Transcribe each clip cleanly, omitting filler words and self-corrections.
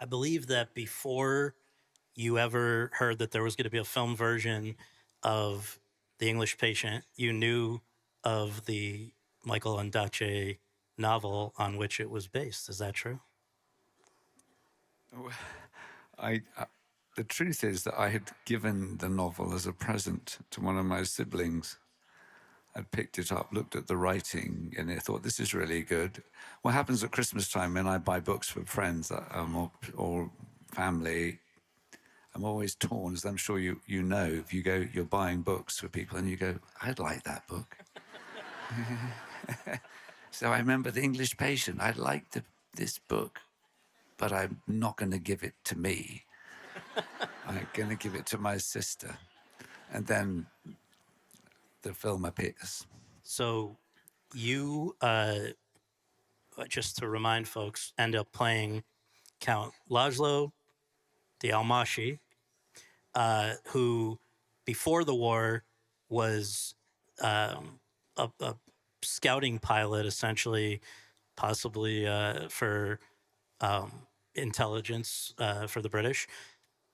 I believe that before you ever heard that there was going to be a film version of The English Patient, you knew of the Michael Ondaatje novel on which it was based. Is that true? I, uh, the truth is that I had given the novel as a present to one of my siblings. I'd picked it up, looked at the writing, and I thought, this is really good. What happens at Christmas time when I buy books for friends or family, I'm always torn, as I'm sure you know, if you go, you're buying books for people and you go, I'd like that book. So I remember The English Patient. I'd like this book, but I'm not going to give it to me. I'm going to give it to my sister. And then the film appears. So you, just to remind folks, end up playing Count Laszlo the Almashi, who before the war was a scouting pilot, essentially, possibly for intelligence for the British.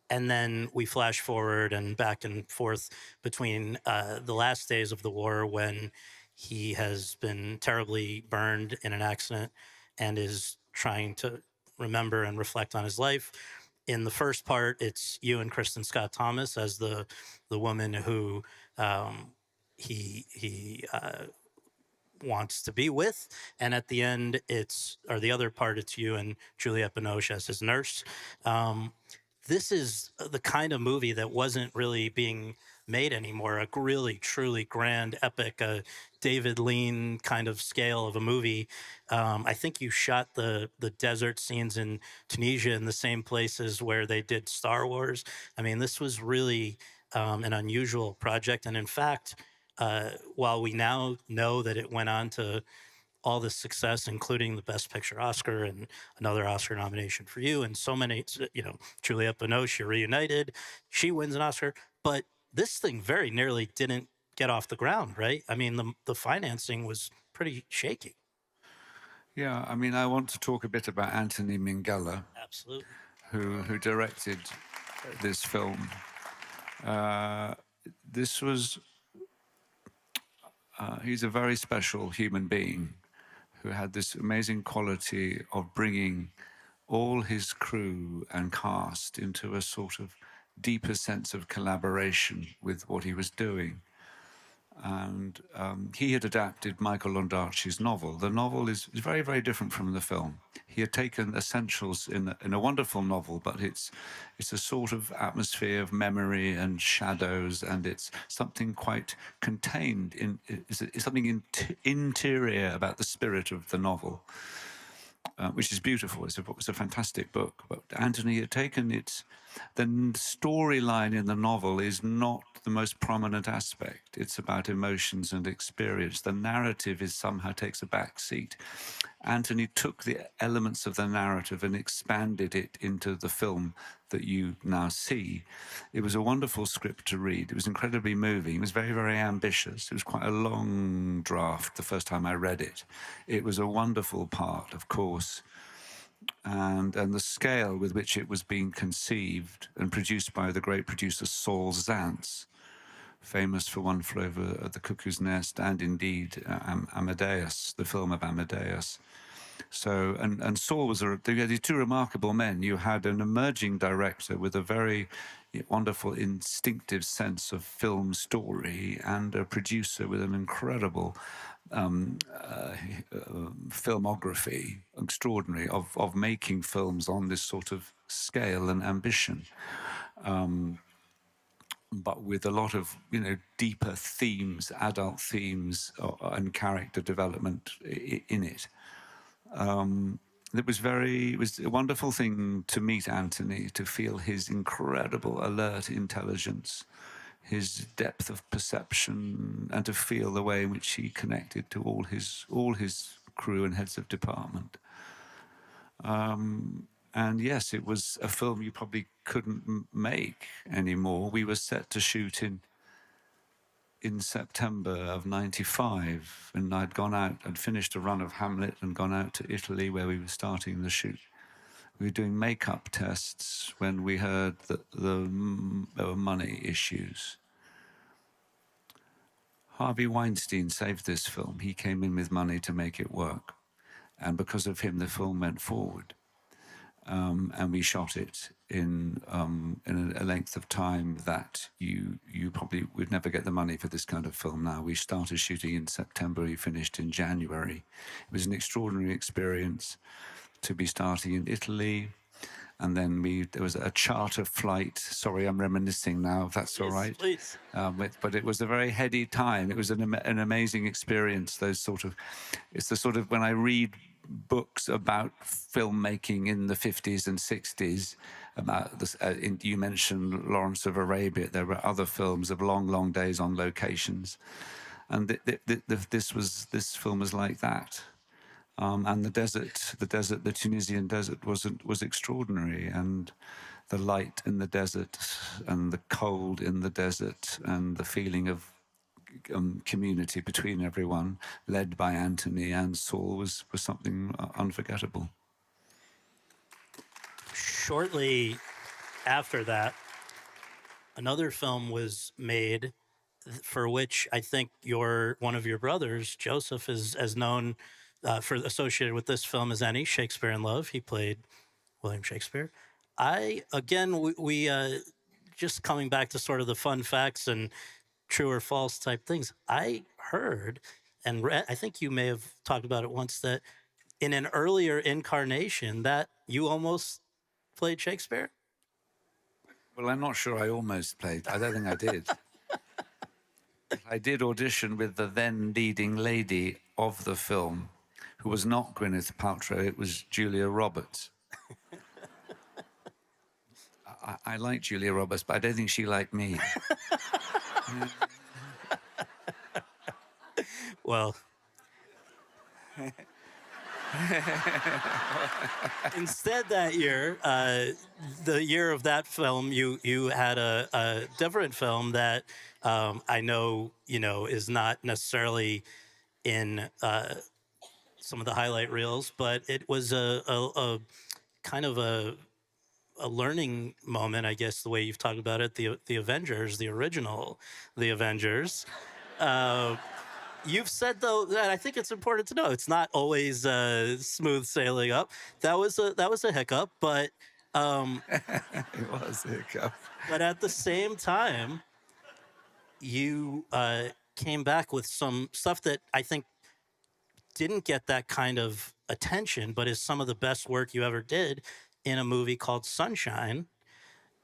And then we flash forward and back and forth between the last days of the war when he has been terribly burned in an accident and is trying to remember and reflect on his life. In the first part, it's you and Kristen Scott Thomas as the woman who he wants to be with, and at the end, the other part, it's you and Juliette Binoche as his nurse. This is the kind of movie that wasn't really being made anymore. A really, truly grand, epic, David Lean kind of scale of a movie. I think you shot the desert scenes in Tunisia in the same places where they did Star Wars. I mean, this was really an unusual project. And in fact, while we now know that it went on to all this success, including the Best Picture Oscar and another Oscar nomination for you, and so many, Juliette Binoche, you're reunited. She wins an Oscar, but this thing very nearly didn't get off the ground, right? I mean, the financing was pretty shaky. Yeah, I mean, I want to talk a bit about Anthony Minghella, Absolutely. who directed this film. This was, he's a very special human being who had this amazing quality of bringing all his crew and cast into a sort of deeper sense of collaboration with what he was doing. And he had adapted Michael Ondaatje's novel. The novel is very, very different from the film. He had taken essentials in a wonderful novel, but it's a sort of atmosphere of memory and shadows, and it's something quite contained it's something interior about the spirit of the novel. Which is beautiful. It's a fantastic book. But Anthony had taken it. The storyline in the novel is not the most prominent aspect. It's about emotions and experience. The narrative somehow takes a back seat. Anthony took the elements of the narrative and expanded it into the film that you now see. It was a wonderful script to read. It was incredibly moving. It was very, very ambitious. It was quite a long draft the first time I read it. It was a wonderful part, of course. And the scale with which it was being conceived and produced by the great producer Saul Zaentz, famous for One Flew Over the Cuckoo's Nest and indeed Amadeus, the film of Amadeus. So, and Saul was these two remarkable men. You had an emerging director with a very wonderful instinctive sense of film story and a producer with an incredible filmography, extraordinary, of making films on this sort of scale and ambition. But with a lot of, deeper themes, adult themes, and character development in it. It was a wonderful thing to meet Anthony, to feel his incredible alert intelligence, his depth of perception, and to feel the way in which he connected to all his crew and heads of department. And yes, it was a film you probably couldn't make anymore. We were set to shoot in September of '95, and I'd finished a run of Hamlet and gone out to Italy where we were starting the shoot. We were doing makeup tests when we heard that there were money issues. Harvey Weinstein saved this film. He came in with money to make it work. And because of him, the film went forward. And we shot it in a length of time that you probably would never get the money for this kind of film now. We started shooting in September, we finished in January. It was an extraordinary experience to be starting in Italy. And then there was a charter flight. Sorry, I'm reminiscing now, if that's all right. Please. But it was a very heady time. It was an amazing experience. It's the sort of, when I read books about filmmaking in the 50s and 60s, about this, you mentioned Lawrence of Arabia. There were other films of long, long days on locations. And this film was like that. And the Tunisian desert was extraordinary, and the light in the desert, and the cold in the desert, and the feeling of community between everyone, led by Anthony and Saul, was something unforgettable. Shortly after that, another film was made for which I think one of your brothers, Joseph, is as known for associated with this film as any, Shakespeare in Love. He played William Shakespeare. We just coming back to sort of the fun facts and true or false type things. I heard and read, I think you may have talked about it once, that in an earlier incarnation that you almost played Shakespeare. Well, I'm not sure I almost played. I don't think I did. I did audition with the then leading lady of the film, who was not Gwyneth Paltrow. It was Julia Roberts. I like Julia Roberts, but I don't think she liked me. Well, instead that year, the year of that film, you had a different film that I know is not necessarily in some of the highlight reels, but it was a kind of a learning moment, I guess, the way you've talked about it. The Avengers, the original, the Avengers. You've said though that I think it's important to know it's not always smooth sailing up. That was a hiccup, but It was a hiccup. but at the same time, you came back with some stuff that I think didn't get that kind of attention, but is some of the best work you ever did in a movie called Sunshine.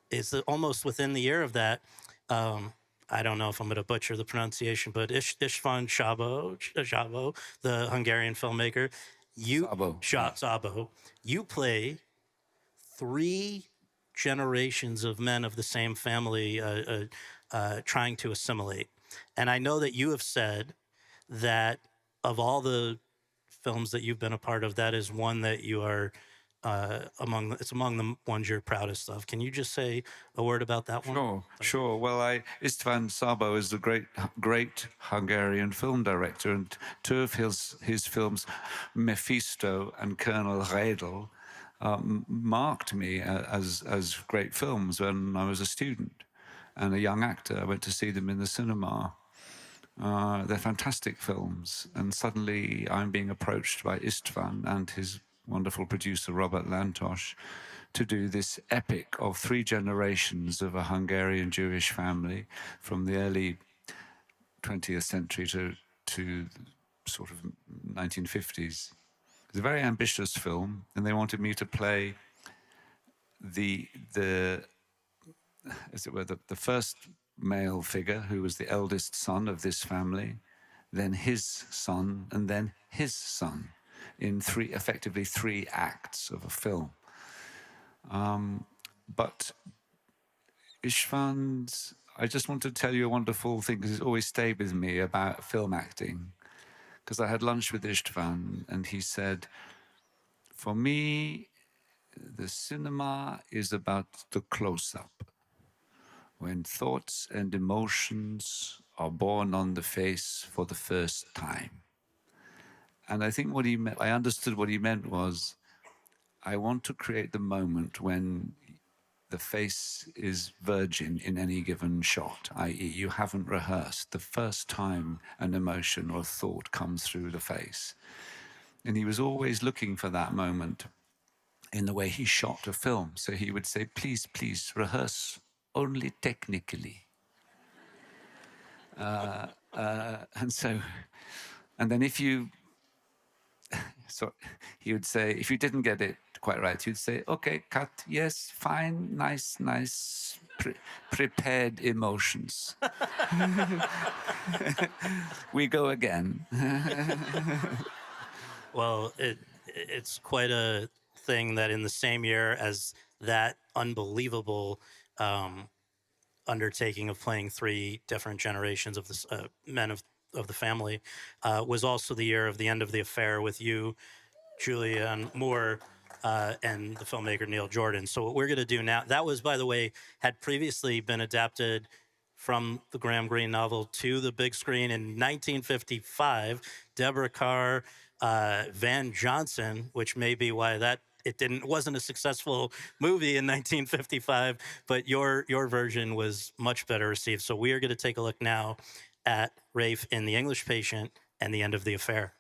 It's almost within the year of that. I don't know if I'm going to butcher the pronunciation, but István Szabó, the Hungarian filmmaker, Szabó, you play three generations of men of the same family trying to assimilate. And I know that you have said that of all the films that you've been a part of, that is one that you are among the ones you're proudest of. Can you just say a word about that one? Sure. Well, István Szabó is a great Hungarian film director, and two of his films, Mephisto and Colonel Redl, marked me as great films when I was a student and a young actor. I went to see them in the cinema. They're fantastic films, and suddenly I'm being approached by István and his wonderful producer Robert Lantos to do this epic of three generations of a Hungarian Jewish family from the early 20th century to sort of 1950s. It's a very ambitious film, and they wanted me to play the as it were, the first male figure, who was the eldest son of this family, then his son, and then his son, in effectively three acts of a film. But István's, I just want to tell you a wonderful thing, because it's always stayed with me about film acting. Because I had lunch with István, and he said, for me, the cinema is about the close-up, when thoughts and emotions are born on the face for the first time. And I think I understood what he meant was, I want to create the moment when the face is virgin in any given shot, i.e., you haven't rehearsed the first time an emotion or thought comes through the face. And he was always looking for that moment in the way he shot a film. So he would say, please, please, rehearse only technically. And so, and then if you, so he would say, if you didn't get it quite right, he'd say, okay, cut, yes, fine, nice, nice, prepared emotions. We go again. Well, it's quite a thing that in the same year as that unbelievable um, undertaking of playing three different generations of the men of the family was also the year of the end of the affair with you, Julianne Moore, and the filmmaker Neil Jordan. So what we're going to do now, that was, by the way, had previously been adapted from the Graham Greene novel to the big screen in 1955. Deborah Carr, Van Johnson, which may be why that wasn't a successful movie in 1955, but your version was much better received. So we are going to take a look now at Rafe in The English Patient and The End of the Affair.